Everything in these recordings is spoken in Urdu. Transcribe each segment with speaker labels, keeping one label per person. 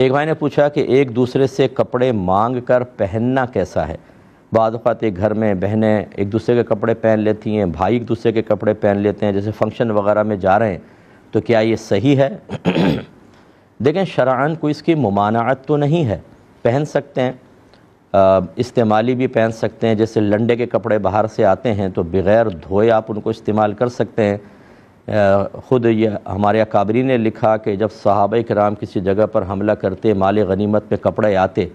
Speaker 1: ایک بھائی نے پوچھا کہ ایک دوسرے سے کپڑے مانگ کر پہننا کیسا ہے؟ بعض اوقات ایک گھر میں بہنیں ایک دوسرے کے کپڑے پہن لیتی ہیں، بھائی ایک دوسرے کے کپڑے پہن لیتے ہیں، جیسے فنکشن وغیرہ میں جا رہے ہیں، تو کیا یہ صحیح ہے؟ دیکھیں، شرعاً کوئی اس کی ممانعت تو نہیں ہے، پہن سکتے ہیں، استعمالی بھی پہن سکتے ہیں۔ جیسے لنڈے کے کپڑے باہر سے آتے ہیں تو بغیر دھوئے آپ ان کو استعمال کر سکتے ہیں۔ خود یہ ہمارے اکابرین نے لکھا کہ جب صحابہ کرام کسی جگہ پر حملہ کرتے، مال غنیمت پہ کپڑے آتے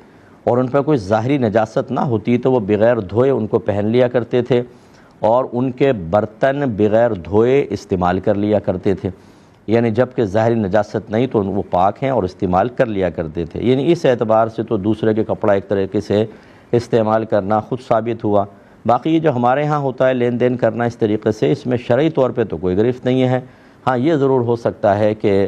Speaker 1: اور ان پر کوئی ظاہری نجاست نہ ہوتی تو وہ بغیر دھوئے ان کو پہن لیا کرتے تھے، اور ان کے برتن بغیر دھوئے استعمال کر لیا کرتے تھے، یعنی جب کہ ظاہری نجاست نہیں تو وہ پاک ہیں اور استعمال کر لیا کرتے تھے۔ یعنی اس اعتبار سے تو دوسرے کے کپڑا ایک طریقے سے استعمال کرنا خود ثابت ہوا۔ باقی یہ جو ہمارے ہاں ہوتا ہے لین دین کرنا اس طریقے سے، اس میں شرعی طور پہ تو کوئی گرفت نہیں ہے۔ ہاں یہ ضرور ہو سکتا ہے کہ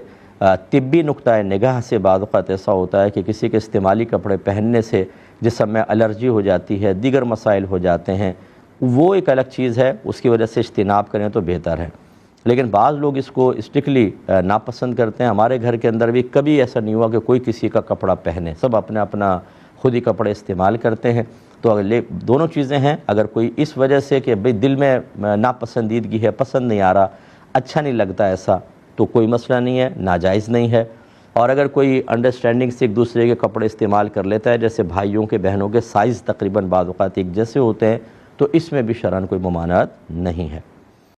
Speaker 1: طبی نقطۂ نگاہ سے بعض اوقات ایسا ہوتا ہے کہ کسی کے استعمالی کپڑے پہننے سے جسم میں الرجی ہو جاتی ہے، دیگر مسائل ہو جاتے ہیں، وہ ایک الگ چیز ہے، اس کی وجہ سے اجتناب کریں تو بہتر ہے۔ لیکن بعض لوگ اس کو اسٹرکٹلی ناپسند کرتے ہیں۔ ہمارے گھر کے اندر بھی کبھی ایسا نہیں ہوا کہ کوئی کسی کا کپڑا پہنے، سب اپنا اپنا خود ہی کپڑے استعمال کرتے ہیں۔ تو اگر دونوں چیزیں ہیں، اگر کوئی اس وجہ سے کہ بھئی دل میں ناپسندیدگی ہے، پسند نہیں آ رہا، اچھا نہیں لگتا ایسا، تو کوئی مسئلہ نہیں ہے، ناجائز نہیں ہے۔ اور اگر کوئی انڈرسٹینڈنگ سے ایک دوسرے کے کپڑے استعمال کر لیتا ہے، جیسے بھائیوں کے بہنوں کے سائز تقریباً بعض اوقات ایک جیسے ہوتے ہیں، تو اس میں بھی شرعاً کوئی ممانعت نہیں ہے۔